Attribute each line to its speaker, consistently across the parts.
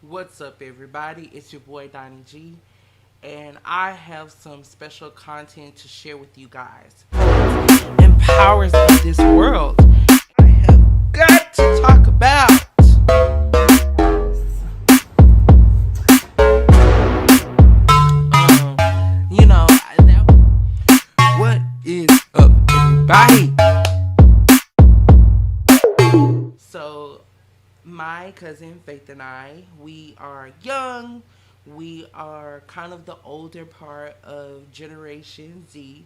Speaker 1: What's up, everybody? It's your boy Donnie G, and I have some special content to share with you guys. Empowers in this world. I have got to talk about, you know, what is up, everybody? So, my cousin Faith and I, we are young. We are kind of the older part of Generation Z.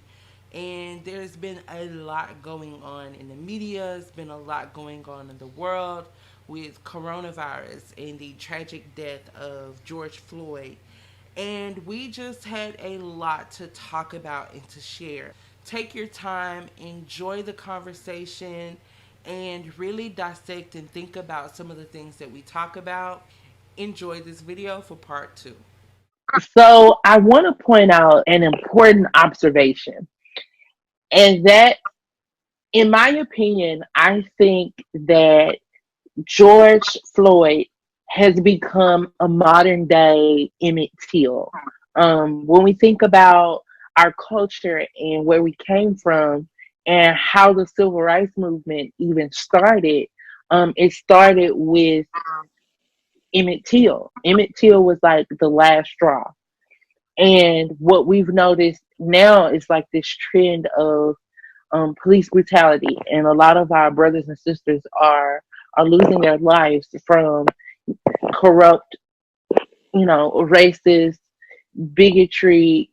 Speaker 1: And there's been a lot going on in the media. There's been a lot going on in the world with coronavirus and the tragic death of George Floyd. And we just had a lot to talk about and to share. Take your time, enjoy the conversation, and really dissect and think about some of the things that we talk about. Enjoy this video for part two.
Speaker 2: So I want to point out an important observation, and that, in my opinion, I think that George Floyd has become a modern day Emmett Till. When we think about our culture and where we came from and how the civil rights movement even started, it started with Emmett Till. Emmett Till was like the last straw. And what we've noticed now is like this trend of police brutality, and a lot of our brothers and sisters are losing their lives from corrupt, racist bigotry.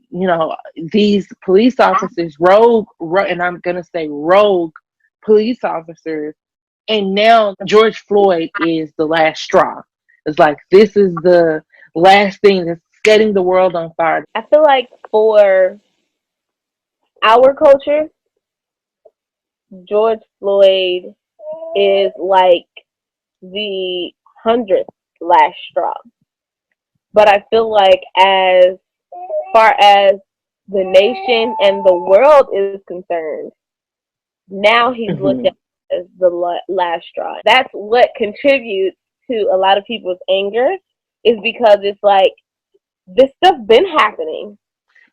Speaker 2: These police officers, and I'm gonna say rogue police officers. And now George Floyd is the last straw. It's like this is the last thing that's setting the world on fire.
Speaker 3: I feel like for our culture, George Floyd is like the hundredth last straw. But I feel like as far as the nation and the world is concerned, now he's looked
Speaker 2: Hmm.
Speaker 3: at as the last straw. That's what contributes to a lot of people's anger, is because it's like this stuff been happening.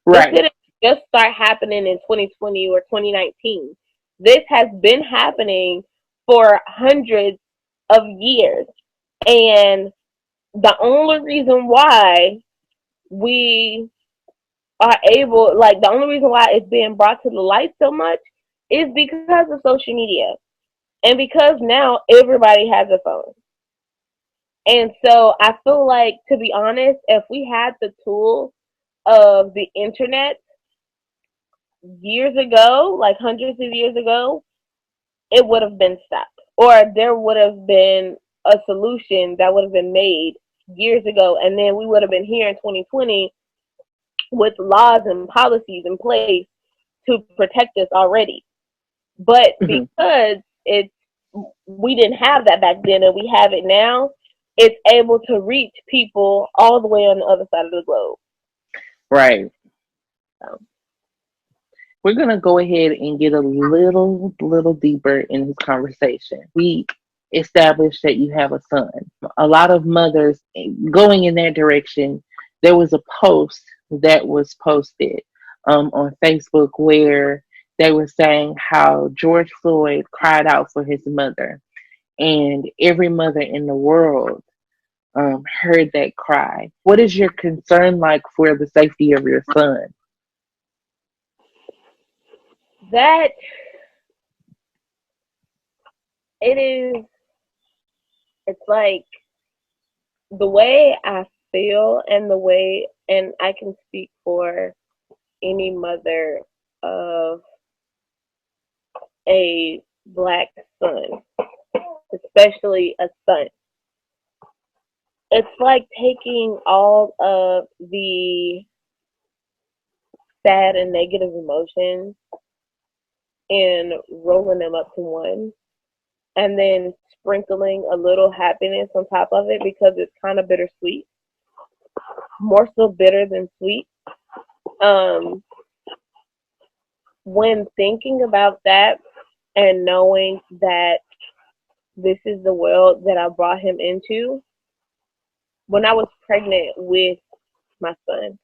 Speaker 3: This
Speaker 2: Right.
Speaker 3: didn't just start happening in 2020 or 2019. This has been happening for hundreds of years. And the only reason why we are able, like, the only reason why it's being brought to the light so much is because of social media. And because now everybody has a phone. And so I feel like, to be honest, if we had the tool of the internet years ago, like hundreds of years ago, it would have been stopped. Or there would have been a solution that would have been made years ago. And then we would have been here in 2020 with laws and policies in place to protect us already. But
Speaker 2: Hmm.
Speaker 3: because it's we didn't have that back then and we have it now, it's able to reach people all the way on the other side of the globe.
Speaker 2: Right.
Speaker 3: So,
Speaker 2: We're gonna go ahead and get a little deeper in this conversation. We established that you have a son. A lot of mothers going in that direction. There was a post that was posted on Facebook where they were saying how George Floyd cried out for his mother, and every mother in the world heard that cry. What is your concern like for the safety of your son?
Speaker 3: that it is, it's like the way I feel and the way, and I can speak for any mother of a black son, especially a son. It's like taking all of the sad and negative emotions and rolling them up to one, and then sprinkling a little happiness on top of it because it's kind of bittersweet, more so bitter than sweet. Um, when thinking about that and knowing that this is the world that I brought him into, when I was pregnant with my son,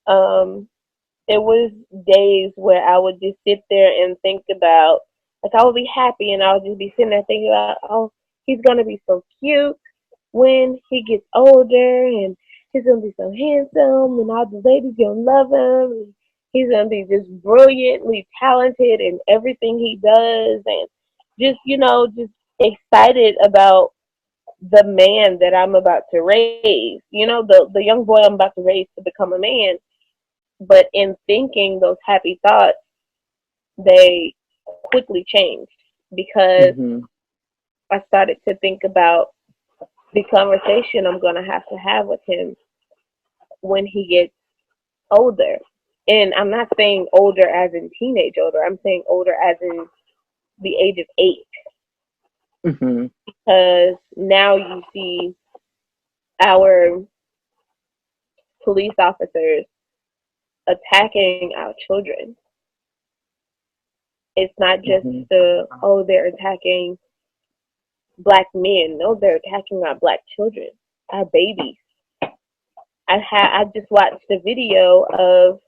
Speaker 3: um, it was days where I would just sit there and think about, like, I would be happy and I would just be sitting there thinking about, oh, he's gonna be so cute when he gets older, and he's gonna be so handsome, and all the ladies gonna love him. And he's gonna be just brilliantly talented in everything he does, and just just excited about the man that I'm about to raise. The young boy I'm about to raise to become a man. But in thinking those happy thoughts, they quickly changed because
Speaker 2: Mhm.
Speaker 3: I started to think about the conversation I'm going to have with him when he gets older. And I'm not saying older as in teenage older. I'm saying older as in the age of 8.
Speaker 2: Mhm.
Speaker 3: Because now you see our police officers attacking our children. It's not just
Speaker 2: Mhm.
Speaker 3: they're attacking black men. No, they're attacking our black children, our babies. I just watched a video of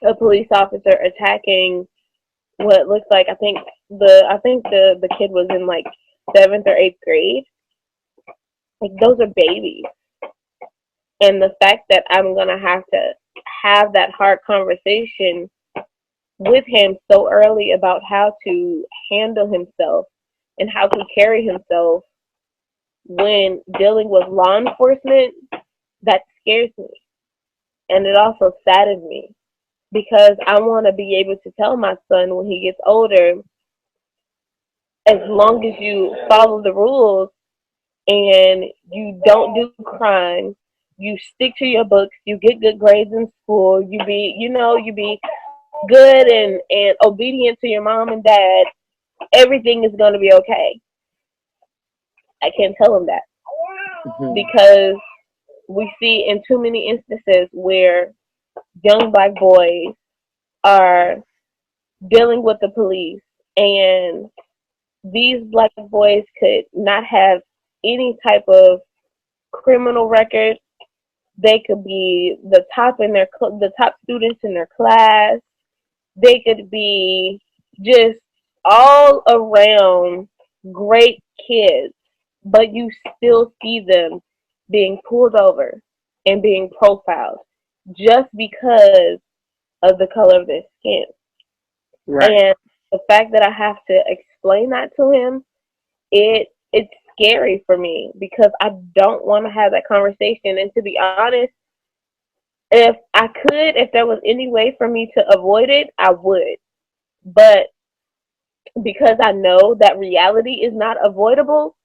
Speaker 3: a police officer attacking what looks like, I think the kid was in like 7th or 8th grade. Like, those are babies, and the fact that I'm gonna have to have that hard conversation with him so early about how to handle himself and how to carry himself when dealing with law enforcement, that scares me. And it also saddens me because I want to be able to tell my son when he gets older, as long as you follow the rules and you don't do crime, you stick to your books, you get good grades in school, you be good and obedient to your mom and dad, everything is going to be okay. I can't tell him that
Speaker 2: Mhm.
Speaker 3: because we see in too many instances where young black boys are dealing with the police, and these black boys could not have any type of criminal record. They could be the top students in their class. They could be just all around great kids, but you still see them being pulled over and being profiled just because of the color of their skin.
Speaker 2: Right.
Speaker 3: And the fact that I have to explain that to him, it's scary for me because I don't want to have that conversation. And to be honest, if there was any way for me to avoid it, I would. But because I know that reality is not avoidable,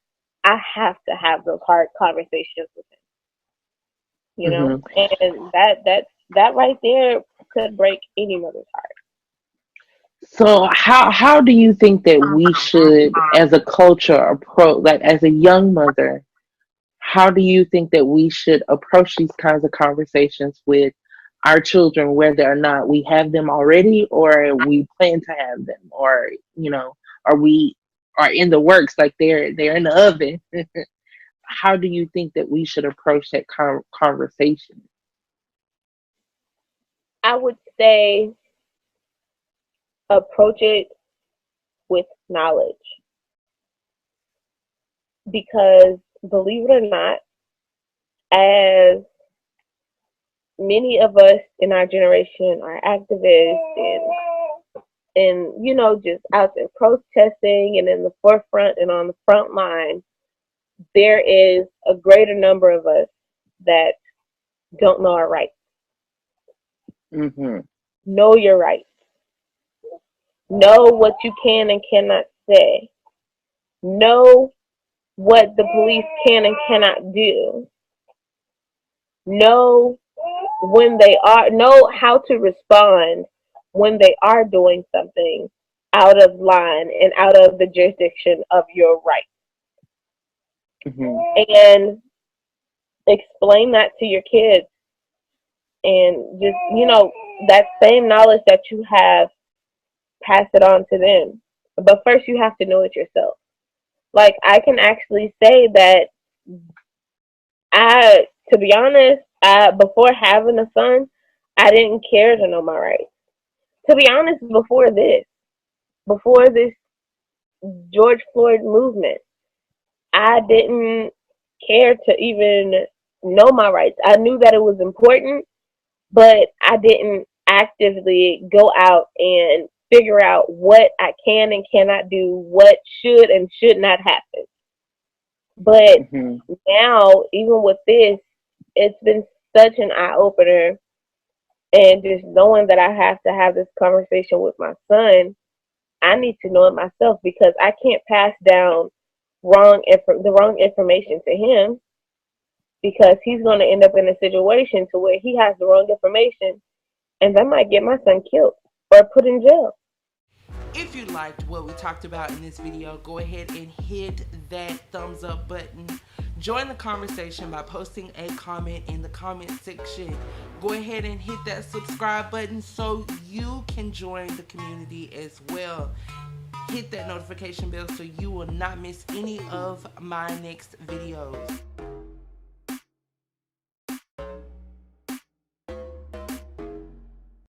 Speaker 3: I have to have those hard conversations with him.
Speaker 2: Mhm.
Speaker 3: And that right there could break any mother's heart.
Speaker 2: So how do you think that we should, as a culture, approach, like as a young mother, how do you think that we should approach these kinds of conversations with our children, whether or not we have them already or we plan to have them, or or we are in the works, like they're in the oven? How do you think that we should approach that conversation?
Speaker 3: I would say approach it with knowledge because, believe it or not, as many of us in our generation are activists and just out there protesting and in the forefront and on the front line, there is a greater number of us that don't know our rights.
Speaker 2: Hmm.
Speaker 3: Know your rights. Know what you can and cannot say. Know what the police can and cannot do. Know know how to respond when they are doing something out of line and out of the jurisdiction of your right.
Speaker 2: Hmm.
Speaker 3: And explain that to your kids, and just that same knowledge that you have, pass it on to them. But first you have to know it yourself. Like, I can actually say that To be honest, before having a son, I didn't care to know my rights. To be honest, before this George Floyd movement, I didn't care to even know my rights. I knew that it was important, but I didn't actively go out and figure out what I can and cannot do, what should and should not happen. But
Speaker 2: Hmm.
Speaker 3: now, even with this, it's been such an eye opener, and just knowing that I have to have this conversation with my son, I need to know it myself because I can't pass down the wrong information to him because he's going to end up in a situation to where he has the wrong information, and that might get my son killed or put in jail.
Speaker 1: If you liked what we talked about in this video, go ahead and hit that thumbs up button. Join the conversation by posting a comment in the comment section. Go ahead and hit that subscribe button so you can join the community as well. Hit that notification bell so you will not miss any of my next videos.